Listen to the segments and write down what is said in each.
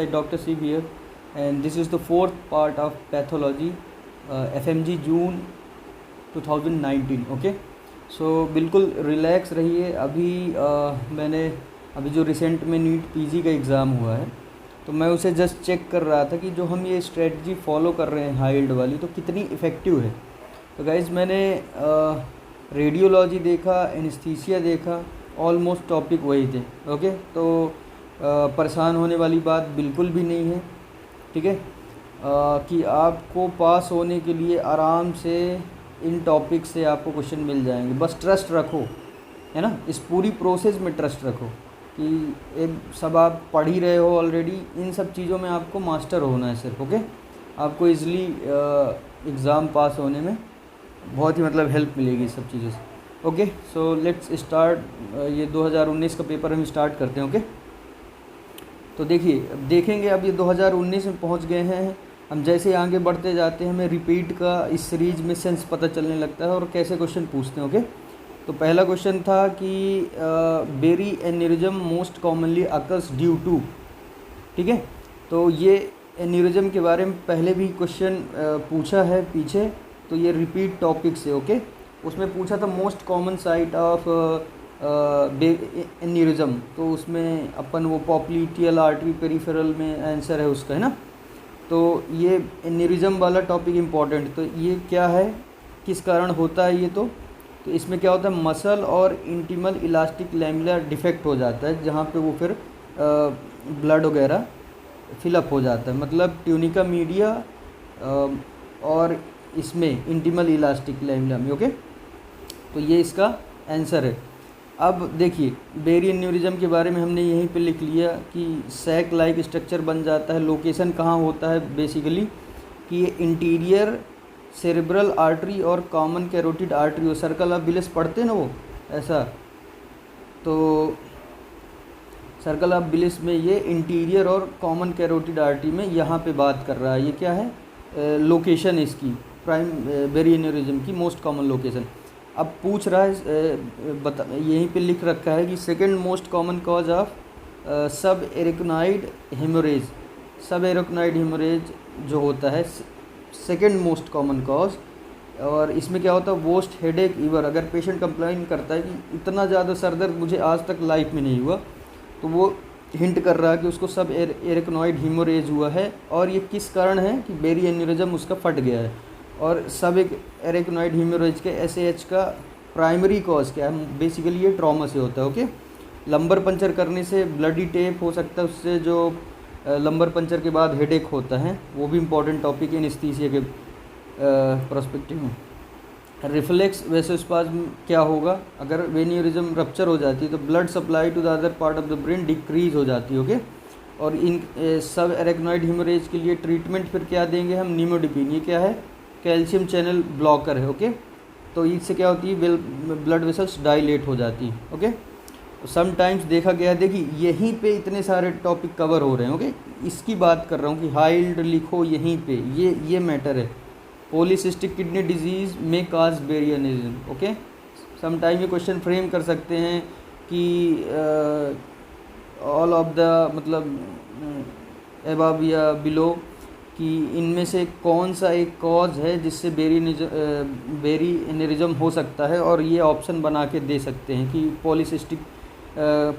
side Dr. Shiv here, and this is the fourth part of pathology, FMG June 2019. Okay, सो बिल्कुल relax रहिए। मैंने अभी जो recent में नीट पीजी का एग्ज़ाम हुआ है, तो मैं उसे जस्ट चेक कर रहा था कि जो हम ये स्ट्रेटजी फॉलो कर रहे हैं हाई यील्ड वाली, तो कितनी इफ़ेक्टिव है। तो गाइज़, मैंने रेडियोलॉजी देखा, एनेस्थीसिया देखा, ऑलमोस्ट टॉपिक वही थे। ओके, तो परेशान होने वाली बात बिल्कुल भी नहीं है, ठीक है। कि आपको पास होने के लिए आराम से इन टॉपिक से आपको क्वेश्चन मिल जाएंगे। बस ट्रस्ट रखो, है ना, इस पूरी प्रोसेस में ट्रस्ट रखो कि एक सब आप पढ़ ही रहे हो ऑलरेडी। इन सब चीज़ों में आपको मास्टर होना है सिर्फ। ओके, आपको इजली एग्ज़ाम पास होने में बहुत ही मतलब हेल्प मिलेगी इस सब चीज़ों से। Okay, so let's start. ये 2019 का पेपर हम स्टार्ट करते हैं। ओके, तो देखिए, अब देखेंगे, अब ये 2019 में पहुंच गए हैं हम। जैसे आगे बढ़ते जाते हैं, हमें रिपीट का इस सीरीज में सेंस पता चलने लगता है और कैसे क्वेश्चन पूछते हैं। ओके, तो पहला क्वेश्चन था कि berry aneurysm most commonly occurs due to, ठीक है। तो ये एन्यूरिज्म के बारे में पहले भी क्वेश्चन पूछा है पीछे, तो ये रिपीट टॉपिक से। ओके, उसमें पूछा था most common site of aneurysm, तो उसमें अपन वो पॉप्लिटियल आर्टरी पेरिफेरल में आंसर है उसका, है ना। तो ये एन्यूरिज्म वाला टॉपिक इम्पॉर्टेंट। तो ये क्या है, किस कारण होता है ये, तो इसमें क्या होता है, मसल और इंटीमल इलास्टिक लैमेलर डिफेक्ट हो जाता है, जहाँ पे वो फिर ब्लड वगैरह फिलअप हो जाता है। मतलब ट्यूनिका मीडिया और इसमें इंटीमल इलास्टिक लैमेला में। ओके, तो ये इसका आंसर है। अब देखिए, बेरी एन्यूरिज्म के बारे में हमने यहीं पे लिख लिया कि सैक लाइक स्ट्रक्चर बन जाता है। लोकेशन कहाँ होता है बेसिकली, कि ये इंटीरियर सेरेब्रल आर्टरी और कॉमन कैरोटिड आर्टरी हो। सर्कल ऑफ विलिस पढ़ते हैं ना वो, ऐसा। तो सर्कल ऑफ विलिस में ये इंटीरियर और कॉमन कैरोटिड आर्टरी में यहाँ पे बात कर रहा है। ये क्या है, लोकेशन इसकी, प्राइम बेरी एन्यूरिज्म की मोस्ट कॉमन लोकेशन। अब पूछ रहा है, यहीं पे लिख रखा है कि second most common cause of सब एरिकनॉइड हेमोरेज। सब एरिकनॉइड हेमोरेज जो होता है सेकंड मोस्ट कॉमन कॉज। और इसमें क्या होता है, वोस्ट हेडेक ईवर। अगर पेशेंट कंप्लेन करता है कि इतना ज़्यादा सर दर्द मुझे आज तक लाइफ में नहीं हुआ, तो वो हिंट कर रहा है कि उसको सब एरिकनॉइड हेमोरेज हुआ है। और ये किस कारण है, कि बेरी एन्यूरिज्म उसका फट गया है। और सब एक एरिकनॉइड हेमोरेज के एसएएच का प्राइमरी कॉज क्या है, बेसिकली ये ट्रॉमा से होता है। ओके, लंबर पंचर करने से ब्लडी टेप हो सकता है, उससे जो लंबर पंचर के बाद हेडेक होता है, वो भी इम्पॉर्टेंट टॉपिक है एनेस्थीसिया के पर्सपेक्टिव में। रिफ्लेक्स वेसोस्पाज्म क्या होगा, अगर वेन्यूरिज्म रप्चर हो जाती है तो blood supply to the other part of the brain decrease हो जाती है। ओके, और इन सब एरिकनॉइड हेमोरेज के लिए ट्रीटमेंट फिर क्या देंगे हम, निमोडिपिन। ये क्या है, कैल्शियम चैनल ब्लॉकर है। ओके, तो इससे क्या होती है, ब्लड वेसल्स डायलेट हो जाती है। ओके, समटाइम्स देखा गया है, देखिए यहीं पे इतने सारे टॉपिक कवर हो रहे हैं। ओके, इसकी बात कर रहा हूँ कि हाई यील्ड लिखो यहीं पे, ये मैटर है। पॉलीसिस्टिक किडनी डिजीज़ में काज बेरी एन्यूरिज्म। ओके, समटाइम ये क्वेश्चन फ्रेम कर सकते हैं कि ऑल ऑफ द मतलब अबव या बिलो, कि इनमें से कौन सा एक कॉज है जिससे बेरी एन्यूरिज्म हो सकता है, और ये ऑप्शन बना के दे सकते हैं कि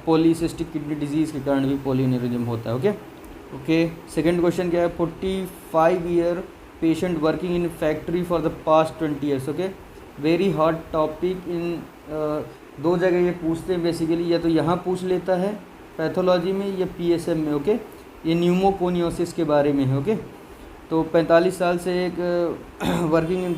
पॉलीसिस्टिक किडनी डिजीज़ के कारण भी पॉली एन्यूरिज्म होता है। ओके, सेकंड क्वेश्चन क्या है, 45 year patient working in factory for the past 20 years. Okay, very hot topic. इन दो जगह ये पूछते हैं बेसिकली, या तो यहाँ पूछ लेता है पैथोलॉजी में या पीएसएम में। ओके, ये न्यूमोकोनियोसिस के बारे में है। ओके, तो 45 साल से एक वर्किंग इन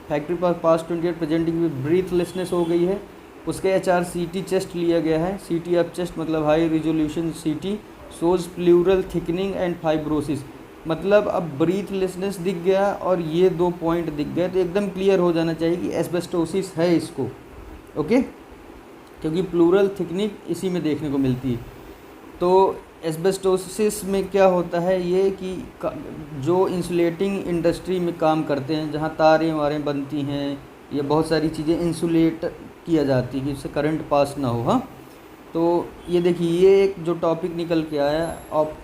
फैक्ट्री पर past 20 year presenting with breathlessness हो गई है। उसके HRCT चेस्ट लिया गया है। CT ऑफ चेस्ट मतलब high resolution CT shows pleural thickening and fibrosis. मतलब अब ब्रीथलेसनेस दिख गया और ये 2 पॉइंट दिख गए, तो एकदम क्लियर हो जाना चाहिए कि एस्बेस्टोसिस है इसको। ओके, क्योंकि प्लूरल थिकनिंग इसी में देखने को मिलती है। तो एस्बेस्टोसिस में क्या होता है, ये कि जो इंसुलेटिंग इंडस्ट्री में काम करते हैं, जहाँ तारें वारें बनती हैं या बहुत सारी चीज़ें इंसुलेट किया जाती है कि उससे करंट पास ना हो। हाँ, तो तो ये देखिए, ये एक जो टॉपिक निकल के आया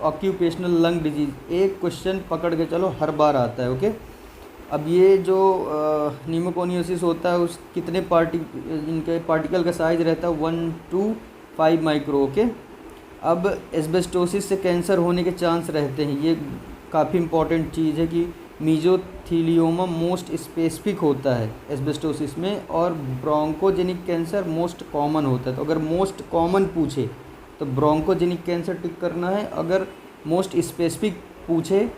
ऑक्यूपेशनल लंग डिजीज़, एक क्वेश्चन पकड़ के चलो हर बार आता है। ओके, अब ये जो न्यूमोकोनियोसिस होता है उस कितने इनके पार्टिकल का साइज़ रहता है 1 to 5 माइक्रो। ओके, अब एस्बेस्टोसिस से कैंसर होने के चांस रहते हैं, ये काफ़ी इंपॉर्टेंट चीज़ है कि मीजोथीलियोमा मोस्ट स्पेसिफिक होता है एस्बेस्टोसिस में, और ब्रोंकोजेनिक कैंसर मोस्ट कॉमन होता है। तो अगर मोस्ट कॉमन पूछे तो ब्रोंकोजेनिक कैंसर टिक करना है, अगर मोस्ट स्पेसिफिक पूछे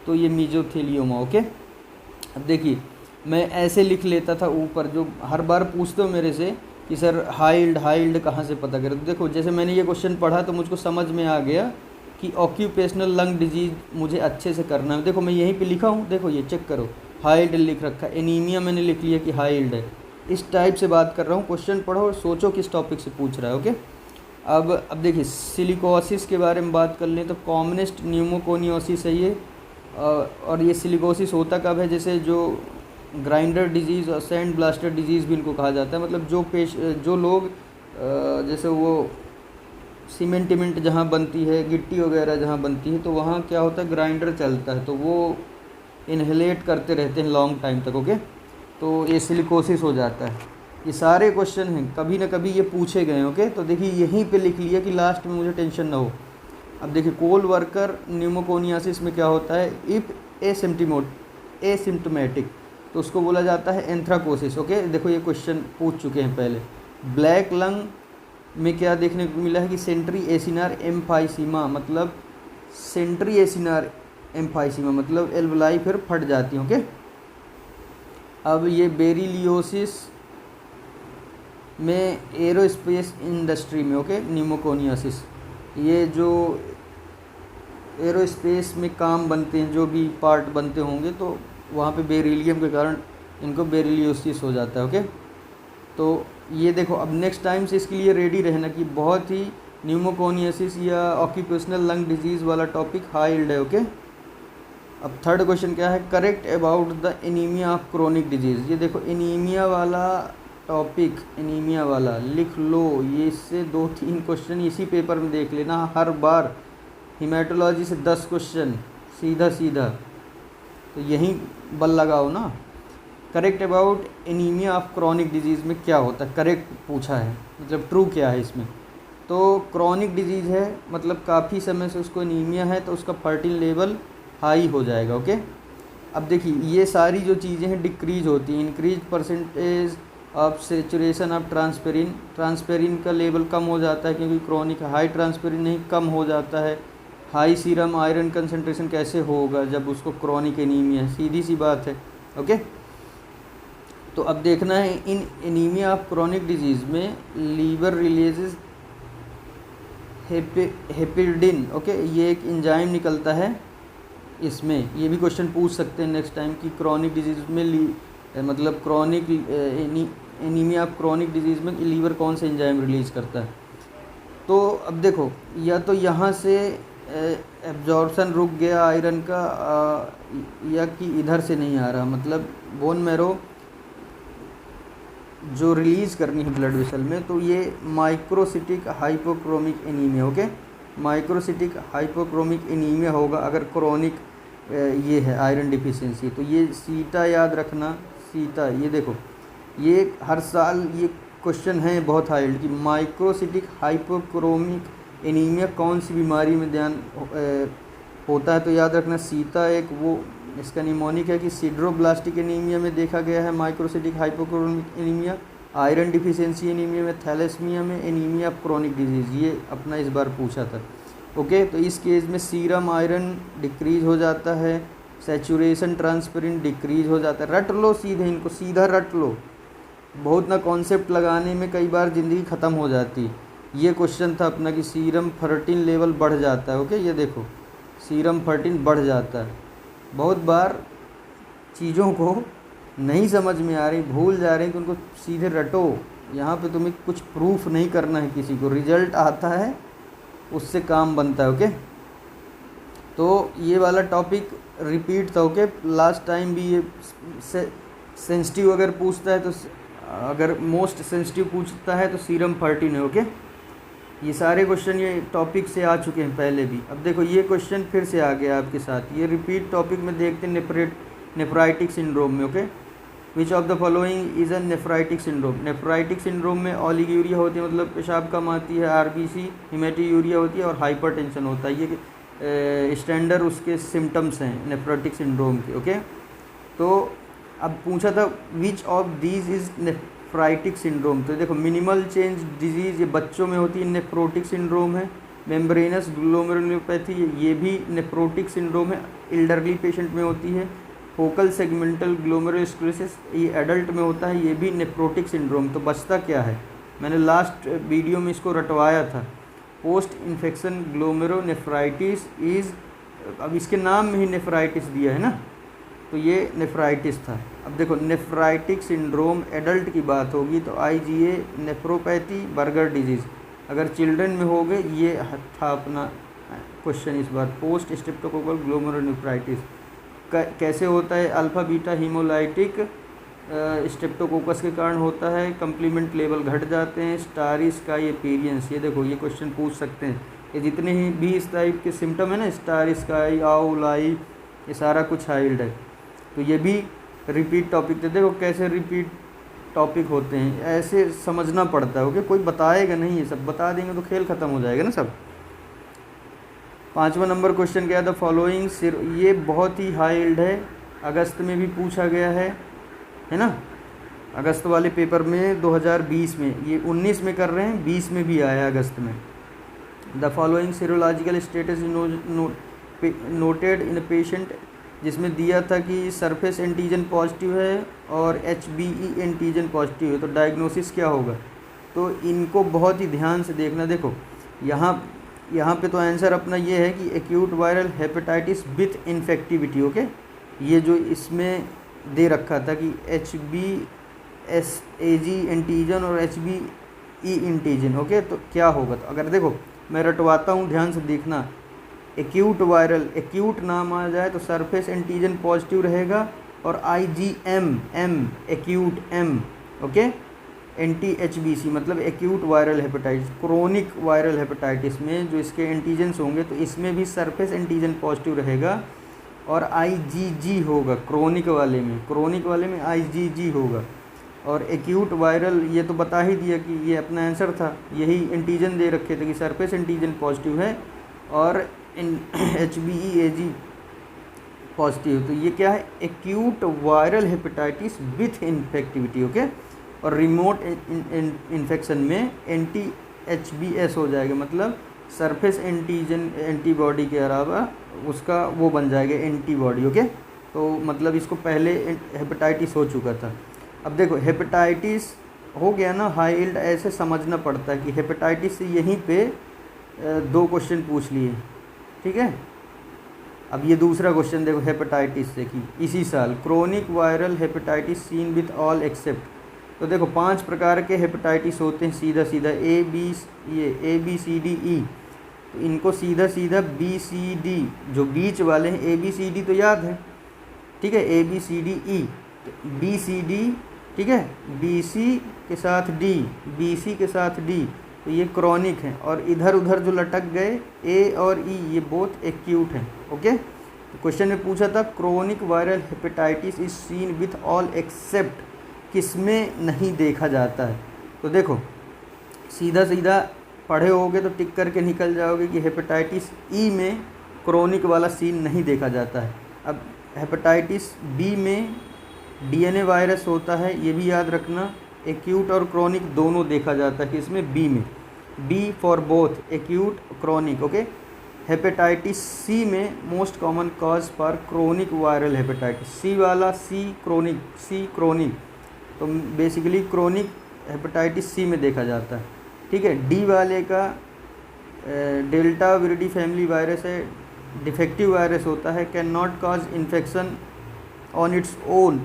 तो ये मीजोथीलियोमा। ओके, अब देखिए मैं ऐसे लिख लेता था ऊपर, जो हर बार पूछते हो मेरे से कि सर हाइल्ड कहाँ से पता करें। तो देखो जैसे मैंने ये क्वेश्चन पढ़ा तो मुझको समझ में आ गया कि ऑक्यूपेशनल लंग डिजीज़ मुझे अच्छे से करना है। देखो मैं यहीं पे लिखा हूँ, देखो ये चेक करो, हाइल्ड लिख रखा है, एनीमिया मैंने लिख लिया कि हाइल्ड है। इस टाइप से बात कर रहा हूँ, क्वेश्चन पढ़ो और सोचो किस टॉपिक से पूछ रहा है। ओके, अब देखिए सिलिकोसिस के बारे में बात कर लें तो कॉमनेस्ट न्यूमोकोनियोसिस है ये, और ये सिलिकोसिस होता कब है, जैसे जो ग्राइंडर डिजीज़ और सैंड ब्लास्टर डिजीज़ भी इनको कहा जाता है। मतलब जो लोग जैसे वो सीमेंट जहाँ बनती है, गिट्टी वगैरह जहाँ बनती है, तो वहाँ क्या होता है ग्राइंडर चलता है तो वो इनहेलेट करते रहते हैं लॉन्ग टाइम तक। ओके, तो ये सिलिकोसिस हो जाता है। ये सारे क्वेश्चन हैं, कभी ना कभी ये पूछे गए। ओके, तो देखिए यहीं पे लिख लिया कि लास्ट में मुझे टेंशन ना हो। अब देखिए कोल वर्कर न्यूमोकोनियासिस में क्या होता है, इफ़ एसिम्टोमेटिक तो उसको बोला जाता है एंथ्राकोसिस। ओके, देखो ये क्वेश्चन पूछ चुके हैं पहले। ब्लैक लंग में क्या देखने को मिला है कि सेंट्री एसिनार एम्फाइसीमा, मतलब सेंट्री एसिनार एम्फाइसीमा मतलब एल्वलाई फिर फट जाती है। ओके, अब ये बेरिलियोसिस में एरोस्पेस इंडस्ट्री में, ओके, न्यूमोकोनियासिस, ये जो एरोस्पेस में काम बनते हैं, जो भी पार्ट बनते होंगे, तो वहाँ पे बेरिलियम के कारण इनको बेरिलियोसिस हो जाता है। ओके, तो ये देखो अब नेक्स्ट टाइम से इसके लिए रेडी रहना कि बहुत ही न्यूमोकोनियासिस या ऑक्यूपेशनल लंग डिजीज़ वाला टॉपिक हाइल्ड है। ओके, अब थर्ड क्वेश्चन क्या है, correct about the anaemia of chronic disease. ये देखो एनीमिया वाला टॉपिक, एनीमिया वाला लिख लो, ये इससे 2-3 क्वेश्चन इसी पेपर में देख लेना हर बार। हिमेटोलॉजी से 10 क्वेश्चन सीधा, तो यहीं बल लगाओ ना। Correct about anaemia of chronic disease में क्या होता है, करेक्ट पूछा है, मतलब ट्रू क्या है इसमें। तो क्रॉनिक डिजीज़ है मतलब काफ़ी समय से उसको एनीमिया है, तो उसका फर्टिन लेवल हाई हो जाएगा। ओके, अब देखिए ये सारी जो चीज़ें हैं डिक्रीज होती हैं, increase percentage of saturation of transferrin का लेवल कम हो जाता है क्योंकि क्रॉनिक हाई ट्रांसपेरिन नहीं, कम हो जाता है। हाई सीरम आयरन कंसंट्रेशन कैसे होगा जब उसको क्रॉनिक एनीमिया है, सीधी सी बात है। ओके, तो अब देखना है इन एनीमिया ऑफ क्रॉनिक डिजीज़ में लीवर रिलीजेस हेपेरिडिन। ओके, ये एक एंजाइम निकलता है इसमें, ये भी क्वेश्चन पूछ सकते हैं नेक्स्ट टाइम कि क्रॉनिक डिजीज़ में मतलब chronic anaemia of chronic disease में लीवर कौन से एंजाइम रिलीज़ करता है। तो अब देखो या तो यहाँ से एब्जॉर्प्शन रुक गया आयरन का, या कि इधर से नहीं आ रहा, मतलब बोन मैरो जो रिलीज़ करनी है ब्लड वेसल में, तो ये microcytic hypochromic anaemia. Okay, microcytic hypochromic anaemia होगा अगर क्रॉनिक ये है आयरन डिफिशिएंसी। तो ये सीटा याद रखना, सीटा, ये देखो ये हर साल ये क्वेश्चन है बहुत हाइल्ड कि माइक्रोसिटिक हाइपोक्रोमिक एनीमिया कौन सी बीमारी में ध्यान होता है। तो याद रखना सीता एक वो इसका निमोनिक है कि सिड्रोब्लास्टिक एनीमिया में देखा गया है microcytic hypochromic anaemia, iron deficiency anaemia में, थैलेसीमिया में, एनीमिया ऑफ क्रॉनिक डिजीज़, ये अपना इस बार पूछा था। ओके, तो इस केस में सीरम आयरन डिक्रीज हो जाता है, सैचुरेशन ट्रांसपेरेंट डिक्रीज हो जाता है। रट लो सीधे, इनको सीधा रट लो, बहुत ना कॉन्सेप्ट लगाने में कई बार ज़िंदगी ख़त्म हो जाती। ये क्वेश्चन था अपना कि सीरम फर्टिन लेवल बढ़ जाता है। ओके, ये देखो सीरम फर्टिन बढ़ जाता है। बहुत बार चीज़ों को नहीं समझ में आ रही, भूल जा रही, तो उनको सीधे रटो। यहाँ पे तुम्हें कुछ प्रूफ नहीं करना है किसी को, रिजल्ट आता है उससे काम बनता है। ओके, तो ये वाला टॉपिक रिपीट था। ओके, लास्ट टाइम भी ये सेंसिटिव अगर पूछता है तो, अगर मोस्ट सेंसिटिव पूछता है तो सीरम फर्टिन है। ओके, ये सारे क्वेश्चन ये टॉपिक से आ चुके हैं पहले भी। अब देखो ये क्वेश्चन फिर से आ गया आपके साथ, ये रिपीट टॉपिक में देखते हैं नेफ्राइटिक सिंड्रोम में। Okay, which of the following is a nephritic syndrome. Nephritic syndrome में ओलिगोयूरिया होती है, मतलब पेशाब कम आती है, आरबीसी हेमेटोयूरिया होती है और हाइपरटेंशन होता है। ये स्टैंडर्ड उसके सिम्टम्स हैं नेफ्रोटिक सिंड्रोम के। ओके, तो अब पूछा था which of these is nephritic syndrome, तो देखो मिनिमल चेंज डिजीज़ ये बच्चों में होती है, नेफ्रोटिक सिंड्रोम है। मेम्ब्रेनस ग्लोमेरुलोपैथी ये भी नेफ्रोटिक सिंड्रोम है, एल्डरली पेशेंट में होती है। फोकल सेगमेंटल ग्लोमेरुलोस्क्लेरोसिस ये एडल्ट में होता है, ये भी नेफ्रोटिक सिंड्रोम। तो बचता क्या है, मैंने लास्ट वीडियो में इसको रटवाया था, पोस्ट इन्फेक्शन ग्लोमेरुलोनेफ्राइटिस इज़, अब इसके नाम में ही नेफ्राइटिस दिया है ना, तो ये नेफ्राइटिस था। अब देखो नेफ्राइटिक सिंड्रोम एडल्ट की बात होगी तो IgA नेफ्रोपैथी, बर्गर डिजीज़। अगर चिल्ड्रन में हो गए, ये था अपना क्वेश्चन इस बार, पोस्ट स्ट्रेप्टोकोकल ग्लोमेरुलोनेफ्राइटिस कैसे होता है। अल्फ़ा बीटा हीमोलाइटिक स्ट्रेप्टोकोकस के कारण होता है, कंप्लीमेंट लेवल घट जाते हैं, स्टारी स्काई अपीयरेंस। ये देखो ये क्वेश्चन पूछ सकते हैं, ये जितने ही भी इस टाइप के सिम्टम है ना, स्टार स्काई, आउल आई, ये सारा कुछ हाइल्ड है। तो ये भी रिपीट टॉपिक थे। देखो कैसे रिपीट टॉपिक होते हैं, ऐसे समझना पड़ता है। ओके, कोई बताएगा नहीं, ये सब बता देंगे तो खेल ख़त्म हो जाएगा ना सब। 5वां नंबर क्वेश्चन क्या था, फॉलोइंग ये बहुत ही हाइल्ड है, अगस्त में भी पूछा गया है ना, अगस्त वाले पेपर में 2020 में, ये 19 में कर रहे हैं, 20 में भी आया अगस्त में। The following serological status noted in patient, जिसमें दिया था कि सरफेस एंटीजन पॉजिटिव है और HBE एंटीजन पॉजिटिव है, तो डायग्नोसिस क्या होगा। तो इनको बहुत ही ध्यान से देखना। देखो यहाँ पे तो आंसर अपना ये है कि acute viral hepatitis with infectivity. Okay, ये जो इसमें दे रखा था कि HBsAg एंटीजन और HBE एंटीजन। ओके, तो क्या होगा, तो अगर देखो मैं रटवाता हूँ, ध्यान से देखना। एक्यूट वायरल, एक्यूट नाम आ जाए तो सरफेस एंटीजन पॉजिटिव रहेगा और IgM acute M। Okay, anti-HBC मतलब acute viral hepatitis. Chronic viral hepatitis में जो इसके एंटीजन्स होंगे तो इसमें भी सरफेस एंटीजन पॉजिटिव रहेगा और IgG होगा। क्रोनिक वाले में IgG होगा। और एक्यूट वायरल ये तो बता ही दिया कि ये अपना आंसर था, यही एंटीजन दे रखे थे कि सरफेस एंटीजन पॉजिटिव है और HBeAg पॉजिटिव। तो ये क्या है, acute viral hepatitis with infectivity. Okay, और रिमोट इन्फेक्शन में anti-HBs हो जाएगा, मतलब सरफेस एंटीजन एंटीबॉडी के अलावा उसका वो बन जाएगा एंटीबॉडी। ओके, तो मतलब इसको पहले हेपेटाइटिस हो चुका था। अब देखो हेपेटाइटिस हो गया ना हाइल्ड, ऐसे समझना पड़ता है कि हेपेटाइटिस से यहीं पे 2 क्वेश्चन पूछ लिए, ठीक है। अब ये दूसरा क्वेश्चन देखो हेपेटाइटिस से कि इसी साल chronic viral hepatitis seen with all except. तो देखो 5 प्रकार के हेपेटाइटिस होते हैं, सीधा ABCDE, तो इनको सीधा BCD जो बीच वाले हैं, ABCD तो याद है, ठीक है, ABCDE, तो BCD, ठीक है, BC के साथ D, BC के साथ D, तो ये क्रॉनिक हैं। और इधर उधर जो लटक गए A और E, ये बोथ एक्यूट हैं। ओके, तो क्वेश्चन में पूछा था chronic viral hepatitis is seen with all except, किसमें नहीं देखा जाता है। तो देखो सीधा पढ़े होगे तो टिक करके निकल जाओगे कि हेपेटाइटिस ई में क्रोनिक वाला सीन नहीं देखा जाता है। अब हेपेटाइटिस बी में DNA वायरस होता है, ये भी याद रखना, एक्यूट और क्रोनिक दोनों देखा जाता है कि इसमें बी में, B for both acute chronic. Okay, hepatitis C में most common cause for chronic viral hepatitis, C वाला सी क्रोनिक, तो बेसिकली क्रोनिक हेपेटाइटिस सी में देखा जाता है, ठीक है। डी वाले का डेल्टा विरिडी फैमिली वायरस है, डिफेक्टिव वायरस होता है, can not cause infection on its own,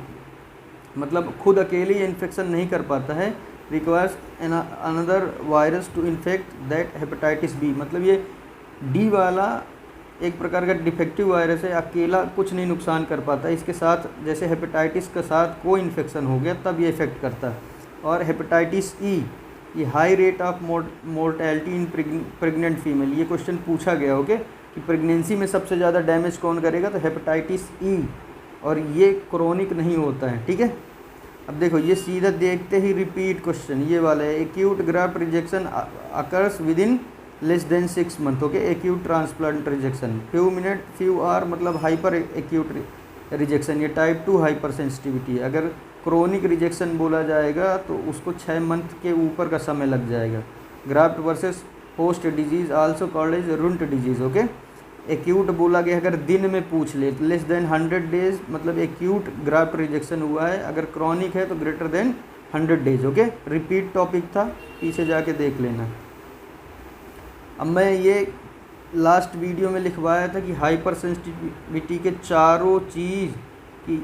मतलब खुद अकेले इन्फेक्शन नहीं कर पाता है, requires another virus to infect that hepatitis B. मतलब ये डी वाला एक प्रकार का डिफेक्टिव वायरस है, अकेला कुछ नहीं नुकसान कर पाता है, इसके साथ जैसे हेपेटाइटिस के साथ कोई इन्फेक्शन हो गया तब ये इफेक्ट करता है। और हेपेटाइटिस ई ये high rate of mortality in pregnant female, ये क्वेश्चन पूछा गया ओके कि प्रेगनेंसी में सबसे ज़्यादा डैमेज कौन करेगा, तो हेपेटाइटिस ई, और ये क्रोनिक नहीं होता है, ठीक है। अब देखो ये सीधा देखते ही रिपीट क्वेश्चन ये वाला है, acute graft rejection occurs within less than 6 month okay, acute transplant rejection few minute few hour मतलब हाइपर एक्यूट रिजेक्शन, ये टाइप 2 हाइपर सेंसिटिविटी है। अगर क्रोनिक रिजेक्शन बोला जाएगा तो उसको 6 मंथ के ऊपर का समय लग जाएगा। Graft versus host disease also called as runt disease okay. Acute बोला गया अगर दिन में पूछ ले तो लेस देन 100 डेज मतलब एक्यूट ग्राफ्ट रिजेक्शन हुआ है, अगर क्रॉनिक है तो greater than 100 days okay. Repeat topic था, पीछे जाके देख लेना। अब मैं ये लास्ट वीडियो में लिखवाया था कि हाइपर सेंसिटिविटी के चारों चीज़ की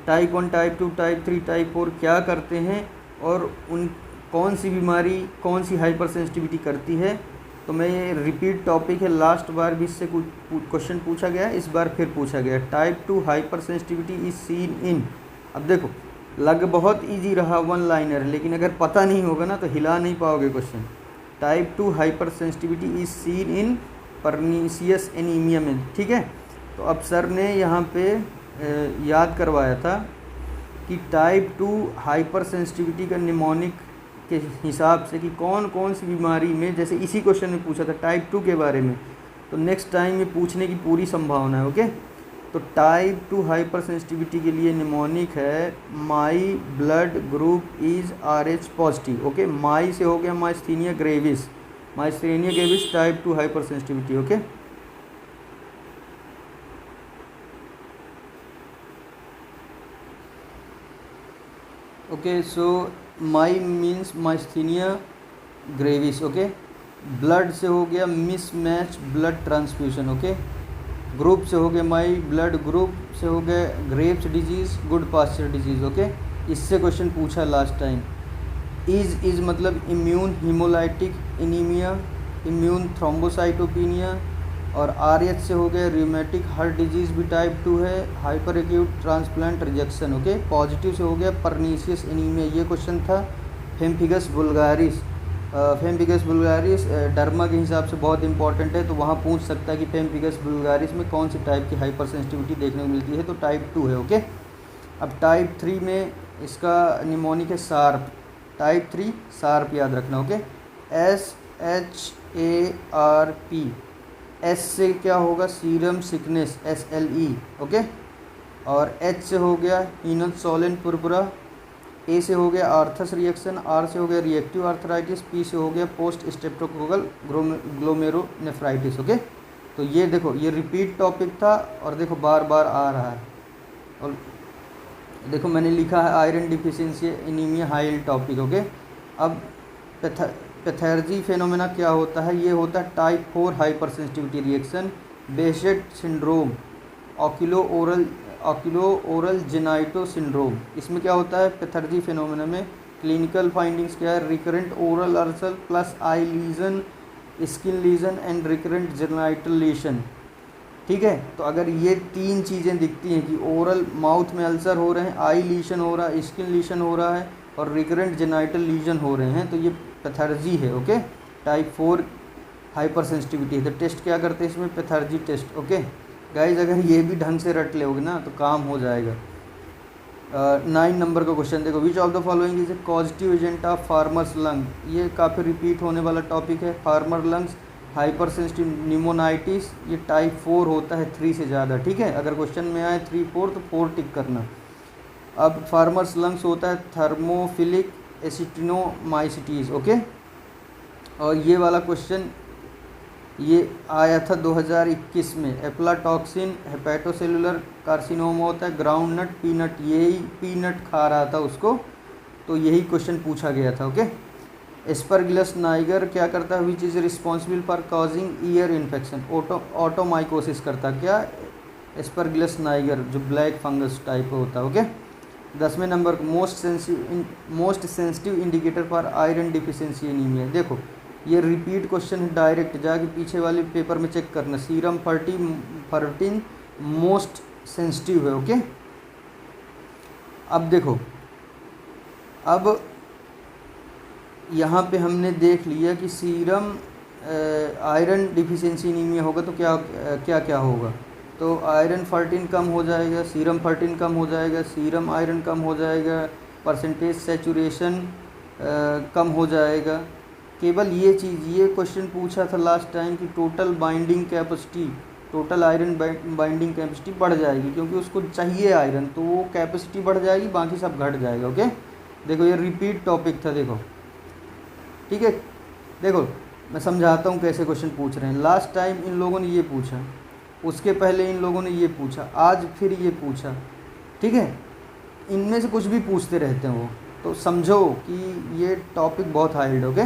टाइप 1 टाइप 2 टाइप 3 टाइप 4 क्या करते हैं और उन कौन सी बीमारी कौन सी हाइपर सेंसिटिविटी करती है। तो मैं ये रिपीट टॉपिक है, लास्ट बार भी इससे कुछ क्वेश्चन पूछा गया, इस बार फिर पूछा गया। Type 2 hyper sensitivity is seen in, अब देखो लग बहुत इजी रहा, वन लाइनर, लेकिन अगर पता नहीं होगा ना तो हिला नहीं पाओगे question. Type 2 hyper sensitivity is seen in pernicious anaemia में, ठीक है। तो अब सर ने यहाँ पे याद करवाया था कि टाइप 2 हाइपर सेंसिटिविटी का निमोनिक के हिसाब से कि कौन कौन सी बीमारी में, जैसे इसी क्वेश्चन में पूछा था टाइप 2 के बारे में, तो नेक्स्ट टाइम में पूछने की पूरी संभावना है ओके। तो टाइप 2 हाइपर सेंसिटिविटी के लिए निमोनिक है my blood group is RH positive okay. My से हो गया myasthenia gravis, myasthenia gravis type 2 hyper sensitivity okay. Okay so my means myasthenia gravis okay. Blood से हो गया mismatch blood transfusion okay. Group से हो गया माई ब्लड ग्रुप से हो गया Graves disease Goodpasture disease okay. इससे क्वेश्चन पूछा लास्ट टाइम। इज मतलब immune hemolytic anaemia, immune thrombocytopenia, और RH से हो गया रियूमेटिक हार्ट डिजीज़ भी टाइप 2 है, hyper acute transplant rejection okay. Positive से हो गया परनीसियस एनीमिया, ये क्वेश्चन था। फेम्फिगस बुल्गारिस, फेम्फिगस बुल्गारिस डर्मा के हिसाब से बहुत इंपॉर्टेंट है, तो वहाँ पूछ सकता है कि फेम्फिगस बुल्गारिस में कौन सी टाइप की हाइपर सेंसिटिविटी देखने को मिलती है, तो टाइप 2 है ओके। अब टाइप 3 में इसका निमोनिक है सार्प, टाइप 3 सार्प याद रखना ओके। SHARP, S से क्या होगा सीरम सिकनेस SLE ओके। और H से हो गया हीनोसोलिन पुरपुरा, A से हो गया आर्थस रिएक्शन, R से हो गया रिएक्टिव आर्थराइटिस, P से हो गया पोस्ट स्ट्रेप्टोकोकल ग्लोमेरुलोनेफ्राइटिस ओके। तो ये देखो ये रिपीट टॉपिक था और देखो बार बार आ रहा है। और देखो मैंने लिखा है iron deficiency anaemia high topic okay. अब पैथर्जी फेनोमेना क्या होता है, ये होता है type 4 hyper sensitivity reaction, Behcet syndrome, oculo oral genito syndrome. इसमें क्या होता है पैथर्जी फेनोमेना में क्लिनिकल फाइंडिंग्स क्या है, recurrent oral ulcer plus eye lesion, skin lesion and recurrent genital lesion, ठीक है। तो अगर ये 3 चीज़ें दिखती हैं कि ओरल माउथ में अल्सर हो रहे हैं, आई लीशन हो रहा है, स्किन लीशन हो रहा है और रिकरेंट जेनाइटल लीजन हो रहे हैं, तो ये पैथर्जी है ओके। टाइप 4 हाइपर सेंसिटिविटी है। तो टेस्ट क्या करते हैं इसमें, पैथर्जी टेस्ट ओके। गाइज अगर ये भी ढंग से रट लोगे ना तो काम हो जाएगा। 9 नंबर का क्वेश्चन देखो, विच of the following is a causative agent of farmers lung, ये काफ़ी रिपीट होने वाला टॉपिक है। Farmer lungs hyper sensitive pneumonitis, ये टाइप 4 होता है 3 से ज़्यादा, ठीक है। अगर क्वेश्चन में आए 3 4 तो 4 टिक करना। अब फार्मर्स लंग्स होता है थर्मोफिलिक एसिटिनोमाइसिटीज़ ओके। और ये वाला क्वेश्चन ये आया था 2021 में। एप्लाटॉक्सिन हेपेटोसेलुलर कार्सिनोमा होता है, ग्राउंडनट पीनट, यही पीनट खा रहा था उसको, तो यही क्वेश्चन पूछा गया था ओके। एस्परगिलस नाइगर क्या करता है, which is responsible for causing ear infection, otomycosis करता क्या एस्परगिलस नाइगर, जो ब्लैक फंगस टाइप होता है ओके। 10वें number most sensitive indicator for iron deficiency anaemia, देखो ये रिपीट क्वेश्चन है, डायरेक्ट जाके पीछे वाले पेपर में चेक करना। सीरम फर्टिन मोस्ट सेंसिटिव है ओके। अब देखो अब यहाँ पे हमने देख लिया कि सीरम आयरन डिफिशियंसी एनीमिया होगा तो क्या क्या क्या होगा। तो आयरन 13 कम हो जाएगा, सीरम 13 कम हो जाएगा, सीरम आयरन कम हो जाएगा, परसेंटेज सेचुरेशन कम हो जाएगा। केवल ये चीज़, ये क्वेश्चन पूछा था लास्ट टाइम कि total binding capacity, total iron binding capacity बढ़ जाएगी क्योंकि उसको चाहिए आयरन, तो वो कैपेसिटी बढ़ जाएगी, बाकी सब घट जाएगा। ओके, देखो ये रिपीट टॉपिक था, देखो ठीक है। देखो मैं समझाता हूँ कैसे क्वेश्चन पूछ रहे हैं। लास्ट टाइम इन लोगों ने ये पूछा, उसके पहले इन लोगों ने ये पूछा, आज फिर ये पूछा, ठीक है। इनमें से कुछ भी पूछते रहते हैं वो, तो समझो कि ये टॉपिक बहुत हाइल्ड। ओके,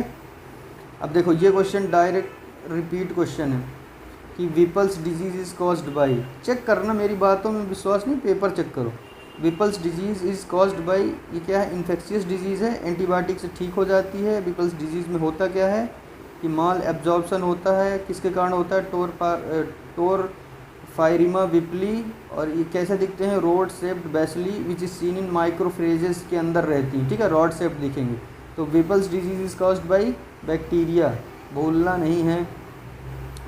अब देखो ये क्वेश्चन डायरेक्ट रिपीट क्वेश्चन है कि Whipple's disease is caused by, check करना, मेरी बातों में विश्वास नहीं, पेपर चेक करो। Whipple's disease is caused by, ये क्या है, इन्फेक्शियस डिजीज़ है, एंटीबायोटिक से ठीक हो जाती है। विपल्स डिजीज़ में होता क्या है कि माल एब्जॉर्प्शन होता है, किसके कारण होता है, टोर फायरिमा विपली, और ये कैसे दिखते हैं, rod shaped bacilli which is seen in macrophages के अंदर रहती हैं, ठीक है, रॉड शेप्ड दिखेंगे। तो Whipple's disease is caused by bacteria, भूलना नहीं है।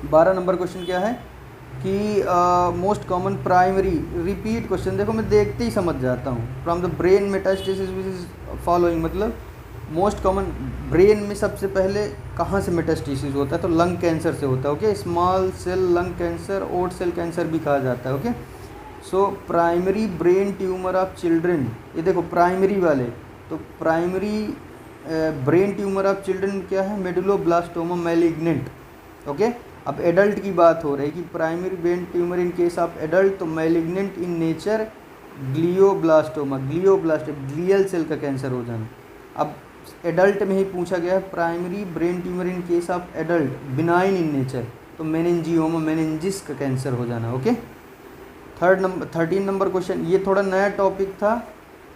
12 नंबर क्वेश्चन क्या है कि most common primary, repeat question, देखो मैं देखते ही समझ जाता हूँ। From the brain metastasis which is following, मतलब मोस्ट कॉमन ब्रेन में सबसे पहले कहाँ से मेटास्टेसिस होता है, तो लंग कैंसर से होता है। Okay, small cell lung cancer, oat cell cancer भी कहा जाता है। Okay, so primary brain tumour of children, ये देखो प्राइमरी वाले, तो primary brain tumour of children क्या है, मेडुलोब्लास्टोमा मैलिग्नेंट। ओके, अब एडल्ट की बात हो रही है कि primary brain tumour in case of adult, तो malignant in nature glioblastoma, glial cell का कैंसर हो जाना। अब एडल्ट में ही पूछा गया है primary brain tumour in case of adult benign in nature, तो मेनिंजियोमा, मेनिंजिस का कैंसर हो जाना। ओके, 13 नंबर क्वेश्चन, ये थोड़ा नया टॉपिक था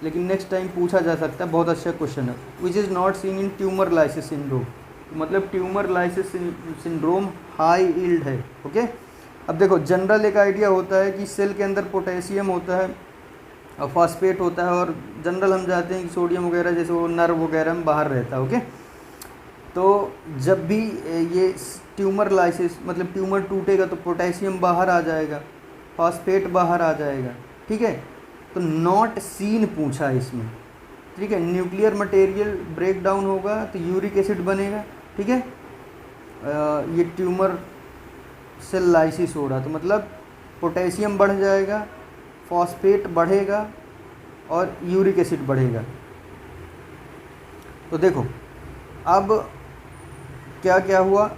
लेकिन नेक्स्ट टाइम पूछा जा सकता है, बहुत अच्छा क्वेश्चन है। Which is not seen in tumour lysis syndrome, मतलब tumour lysis syndrome high yield है। ओके, अब देखो जनरल एक आइडिया होता है कि सेल के अंदर पोटेशियम होता है और फॉस्फेट होता है, और जनरल हम जाते हैं कि सोडियम वगैरह जैसे वो नर्व वगैरह में बाहर रहता है। ओके, तो जब भी ये ट्यूमर लाइसिस, मतलब ट्यूमर टूटेगा तो पोटेशियम बाहर आ जाएगा, फॉस्फेट बाहर आ जाएगा, ठीक है। तो नॉट सीन पूछा है इसमें, ठीक है। न्यूक्लियर मटेरियल ब्रेक डाउन होगा तो यूरिक एसिड बनेगा, ठीक है। ये ट्यूमर सेल लाइसिस हो रहा तो मतलब पोटेशियम बढ़ जाएगा, फॉस्फेट बढ़ेगा और यूरिक एसिड बढ़ेगा। तो देखो अब क्या क्या हुआ,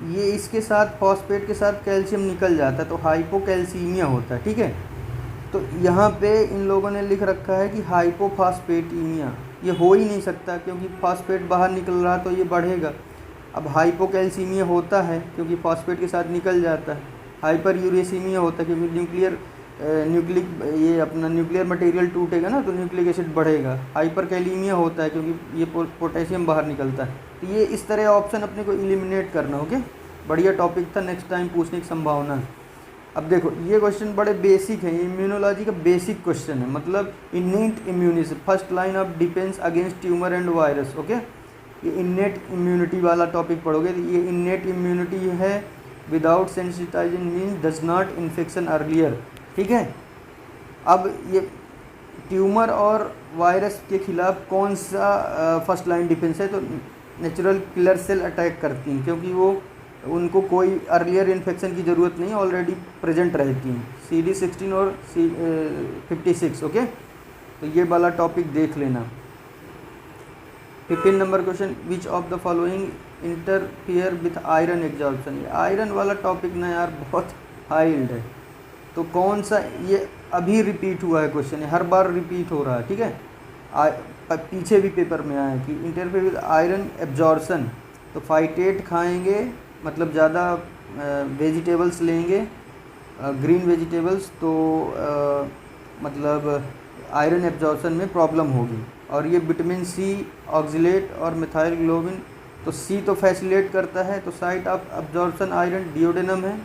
ये इसके साथ फॉस्फेट के साथ कैल्शियम निकल जाता है तो हाइपोकैल्सीमिया होता है, ठीक है। तो यहाँ पे इन लोगों ने लिख रखा है कि हाइपोफॉस्फेटीमिया, ये हो ही नहीं सकता क्योंकि फॉस्फेट बाहर निकल रहा तो ये बढ़ेगा। अब हाइपोकैल्सीमिया होता है क्योंकि फॉस्फेट के साथ निकल जाता है, हाइपर यूरेसीमिया होता है क्योंकि ये अपना न्यूक्लियर मटेरियल टूटेगा ना तो न्यूक्लिक एसिड बढ़ेगा। हाइपर कैलीमिया होता है क्योंकि ये पोटेशियम बाहर निकलता है। तो ये इस तरह ऑप्शन अपने को एलिमिनेट करना। ओके, बढ़िया टॉपिक था, नेक्स्ट टाइम पूछने की संभावना है। अब देखो ये क्वेश्चन बड़े बेसिक है, इम्यूनोलॉजी का बेसिक क्वेश्चन है, मतलब innate immunity, first line of defence against tumour and virus. Okay, ये इनेट इम्यूनिटी वाला टॉपिक पढ़ोगे तो ये इनेट इम्यूनिटी है, without sensitising means does not infection earlier, ठीक है। अब ये ट्यूमर और वायरस के खिलाफ कौन सा फर्स्ट लाइन डिफेंस है, तो नेचुरल किलर सेल अटैक करती हैं क्योंकि वो उनको कोई अर्लियर इन्फेक्शन की ज़रूरत नहीं, ऑलरेडी प्रेजेंट रहती हैं, CD16 और 56। ओके, तो ये वाला टॉपिक देख लेना। 15 number question, which of the following interfere with iron absorption, ये आयरन वाला टॉपिक ना यार बहुत हाइल्ड है, तो कौन सा, ये अभी रिपीट हुआ है क्वेश्चन, हर बार रिपीट हो रहा है, ठीक है। पीछे भी पेपर में आया है कि इंटरफियर विथ आयरन एब्जॉर्प्शन, तो फाइटेट खाएंगे मतलब ज़्यादा वेजिटेबल्स लेंगे, ग्रीन वेजिटेबल्स, तो मतलब आयरन एब्जॉर्प्शन में प्रॉब्लम होगी। और ये विटामिन सी, ऑक्जिलेट और मिथाइल ग्लोबिन, तो सी तो फैसिलेट करता है, तो site of absorption iron duodenum है,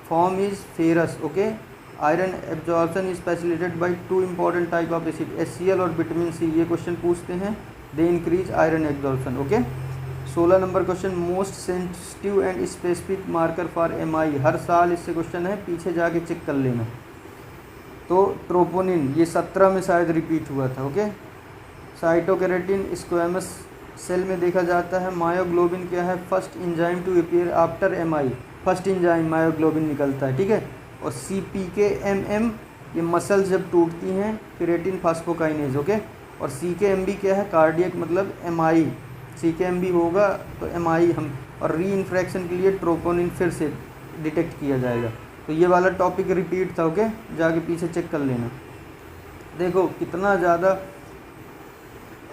form is ferrous. Okay, iron absorption is facilitated by 2 important type of acid, HCl और विटामिन सी, ये क्वेश्चन पूछते हैं, they increase iron absorption. Okay, 16 number question, most sensitive and specific marker for MI. हर साल इससे question है, पीछे जाके चेक कर लेना। तो ट्रोपोनिन ये 17 में शायद रिपीट हुआ था। ओके, साइटोकेरेटिन स्क्वैमस सेल में देखा जाता है। मायोग्लोबिन क्या है, first enzyme to appear after MI. First enzyme myoglobin निकलता है, ठीक है। और CPKMM ये मसल्स जब टूटती हैं, क्रिएटिन फास्फोकाइनेज। ओके, और CKMB क्या है, कार्डियक मतलब MI। CKMB होगा तो MI हम, और री इन्फ्रैक्शन के लिए ट्रोपोनिन फिर से डिटेक्ट किया जाएगा। तो ये वाला टॉपिक रिपीट था। ओके, जाके पीछे चेक कर लेना। देखो कितना ज़्यादा।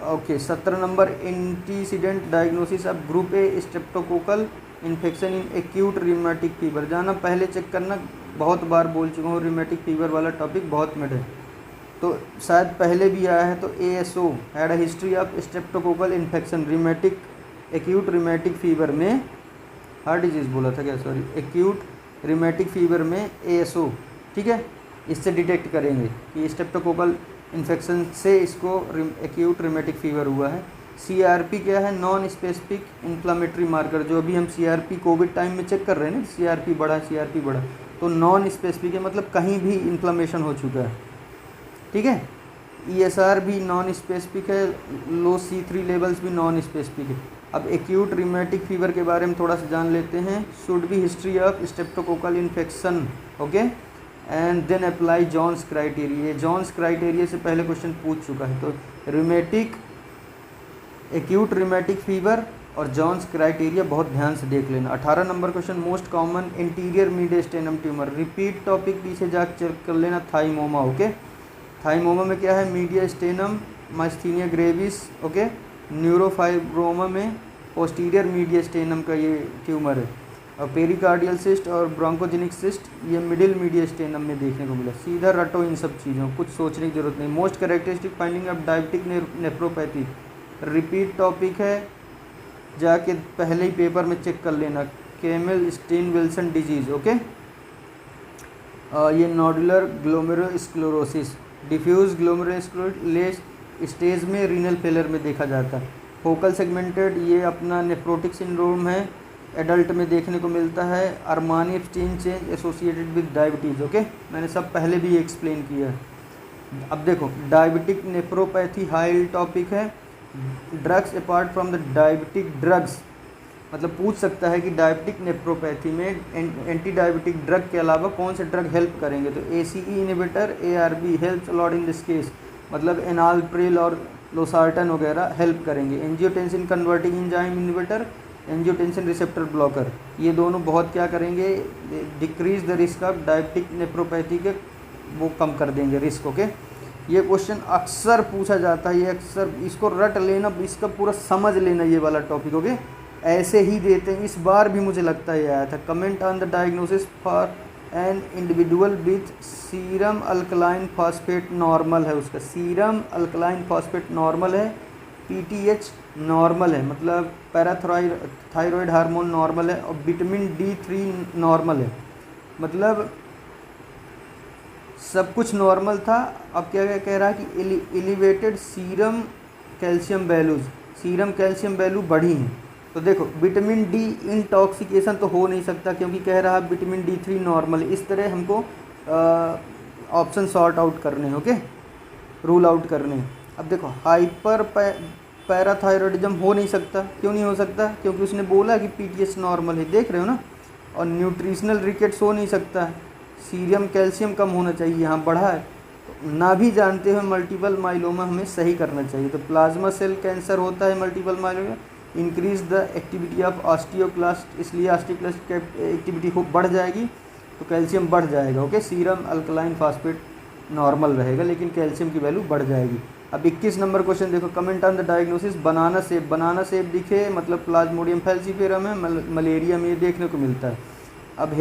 Okay, 17 number, antecedent diagnosis of group A streptococcal infection in acute rheumatic fever. जाना पहले चेक करना, बहुत बार बोल चुका हूँ, रिमेटिक फीवर वाला टॉपिक बहुत मिड है, तो शायद पहले भी आया है। तो ASO had a history of streptococcal infection rheumatic acute rheumatic fever में, हार्ट डिजीज़ बोला था क्या, सॉरी, एक्यूट रिमेटिक फीवर में ASO, ठीक है। इससे डिटेक्ट करेंगे कि स्ट्रेप्टोकोकल इन्फेक्शन से इसको एक्यूट रिमेटिक फीवर हुआ है। CRP क्या है, नॉन स्पेसिफिक इन्फ्लामेटरी मार्कर। जो अभी हम CRP कोविड टाइम में चेक कर रहे हैं ना, CRP बढ़ा, तो नॉन स्पेसिफिक है, मतलब कहीं भी इन्फ्लामेशन हो चुका है, ठीक है। ESR भी नॉन स्पेसिफिक है, लो C3 लेवल्स भी नॉन स्पेसिफिक है। अब एक्यूट रिमेटिक फीवर के बारे में थोड़ा सा जान लेते हैं। Should be history of streptococcal infection, okay, and then apply Jones criteria. Jones criteria से पहले क्वेश्चन पूछ चुका है। तो रिमेटिक, एक्यूट रिमेटिक फीवर और जॉन्स क्राइटेरिया बहुत ध्यान से देख लेना। 18 number question, most common interior mediastinum tumour. Repeat topic, पीछे जा चेक कर लेना। थाइमोमा, ओके, थाइमोमा में क्या है, मीडियस्टेनम माइस्थीनिया ग्रेविस। ओके, न्यूरोफाइब्रोमा में पोस्टीरियर मीडियस्टेनम का ये ट्यूमर है। और पेरिकार्डियल सिस्ट और ब्रोंकोजेनिक सिस्ट ये मिडिल मीडियस्टेनम में देखने को मिला। सीधा रटो इन सब चीज़ों, कुछ सोचने की जरूरत नहीं। Most characteristic finding of diabetic nephropathy, repeat topic है, जाके पहले ही पेपर में चेक कर लेना। Kimmelstiel Wilson disease, okay. ये nodular glomerulosclerosis, diffuse glomerulosclerosis stage में रीनल फेलर में देखा जाता है। फोकल सेगमेंटेड ये अपना नेफ्रोटिक सिंड्रोम है, एडल्ट में देखने को मिलता है। Armani Ebstein change associated with diabetes, okay, मैंने सब पहले भी एक्सप्लेन किया है। अब देखो, डायबिटिक नेफ्रोपैथी हाई टॉपिक है। Drugs apart from the diabetic drugs, मतलब पूछ सकता है कि डायबिटिक नेफ्रोपैथी में एंटी डायबिटिक ड्रग के अलावा कौन से ड्रग हेल्प करेंगे। तो ACE inhibitor, ARB helps a lot in this case, मतलब एनालप्रिल और लोसार्टन वगैरह हेल्प करेंगे। Angiotensin converting enzyme inhibitor, angiotensin receptor blocker, ये दोनों बहुत क्या करेंगे, decrease the risk of diabetic nephropathy के, वो कम कर देंगे रिस्क, ओके। ये क्वेश्चन अक्सर पूछा जाता है, ये अक्सर, इसको रट लेना, इसका पूरा समझ लेना ये वाला टॉपिक, ओके। ऐसे ही देते हैं, इस बार भी मुझे लगता है ये आया था। Comment on the diagnosis for an individual with serum alkaline phosphate normal है, उसका सीरम अल्कलाइन फॉस्फेट नॉर्मल है, PTH नॉर्मल है, मतलब पैराथायरॉयड हार्मोन नॉर्मल है, और विटामिन D3 नॉर्मल है, मतलब सब कुछ नॉर्मल था। अब क्या कह रहा है कि elevated serum calcium values, serum calcium value बढ़ी हैं। तो देखो, विटामिन D इंटॉक्सिकेशन तो हो नहीं सकता, क्योंकि कह रहा है विटामिन D3 नॉर्मल। इस तरह हमको ऑप्शन सॉर्ट आउट करने हैं, ओके, रूल आउट करने हैं। अब देखो, हाइपर पैराथायरॉयडिज्म हो नहीं सकता। क्यों नहीं हो सकता, क्योंकि उसने बोला कि PTH नॉर्मल है, देख रहे हो ना। और न्यूट्रिशनल रिकेट्स हो नहीं सकता है, सीरम कैल्शियम कम होना चाहिए, यहाँ बढ़ा है। तो ना भी जानते हुए मल्टीपल माइलोमा हमें सही करना चाहिए। तो प्लाज्मा सेल कैंसर होता है multiple myeloma, increase the activity of osteoclast, इसलिए ऑस्टियोक्लास्ट एक्टिविटी बढ़ जाएगी तो कैल्शियम बढ़ जाएगा, okay. Serum alkaline phosphate normal रहेगा, लेकिन कैल्शियम की वैल्यू बढ़ जाएगी। अब 21 नंबर क्वेश्चन देखो, कमेंट ऑन द डायग्नोसिस बनाना सेप। बनाना सेप दिखे मतलब प्लाज्मोडियम फैल्सीफेरम है, मलेरिया में ये देखने को मिलता है। अब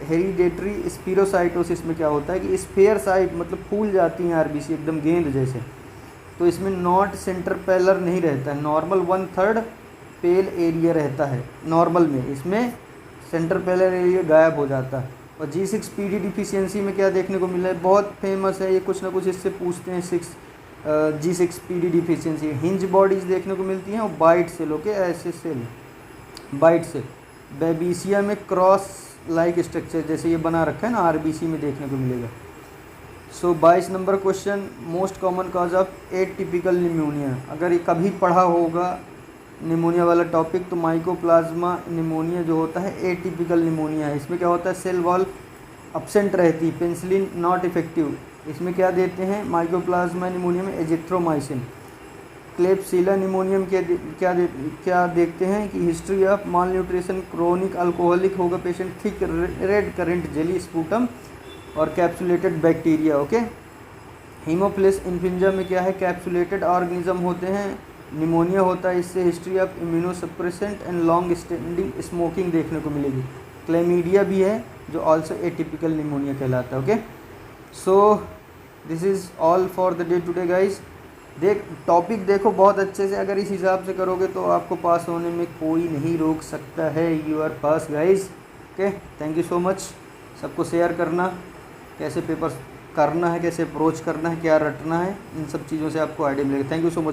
हेरिडेटरी स्पीरोसाइटोसिस में क्या होता है कि स्फेयर साइट मतलब फूल जाती हैं RBC एकदम गेंद जैसे, तो इसमें नॉट सेंटर पेलर नहीं रहता है, नॉर्मल 1/3 पेल एरिया रहता है नॉर्मल में, इसमें सेंटर पेलर एरिया गायब हो जाता है। और G6PD डिफिशियंसी में क्या देखने को मिला है, बहुत फेमस है ये, कुछ ना कुछ इससे पूछते हैं। G6PD deficiency. हिंज बॉडीज देखने को मिलती हैं और बाइट सेल, ओके, ऐसे सेल बाइट सेल। बेबीसिया में क्रॉस लाइक स्ट्रक्चर जैसे ये बना रखा है ना, आरबीसी में देखने को मिलेगा। सो 22 number question, most common cause of atypical pneumonia. अगर ये कभी पढ़ा होगा निमोनिया वाला टॉपिक तो माइकोप्लाज्मा निमोनिया जो होता है एटिपिकल निमोनिया है। इसमें क्या होता है, सेल वॉल अब्सेंट रहती, पेनिसिलिन नॉट इफेक्टिव। इसमें क्या देते हैं माइकोप्लाज्मा निमोनिया में, एजिथ्रोमाइसिन। क्लेबसीला निमोनियम क्या देखते हैं कि history of malnutrition, chronic alcoholic होगा patient, thick red currant jelly sputum और capsulated bacteria, okay. Haemophilus influenza में क्या है, कैप्सुलेटेड ऑर्गेनिज्म होते हैं, निमोनिया होता है। इससे history of immunosuppressant and long standing smoking देखने को मिलेगी। क्लेमीडिया भी है जो ऑल्सो एटिपिकल निमोनिया कहलाता है, okay. So this is all for the day today guys. Topic देखो बहुत अच्छे से, अगर इस हिसाब से करोगे तो आपको पास होने में कोई नहीं रोक सकता है। You are pass guys, okay. Thank you so much. सबको शेयर करना, कैसे पेपर करना है, कैसे अप्रोच करना है, क्या रटना है, इन सब चीज़ों से आपको आइडिया मिलेगा। Thank you so much.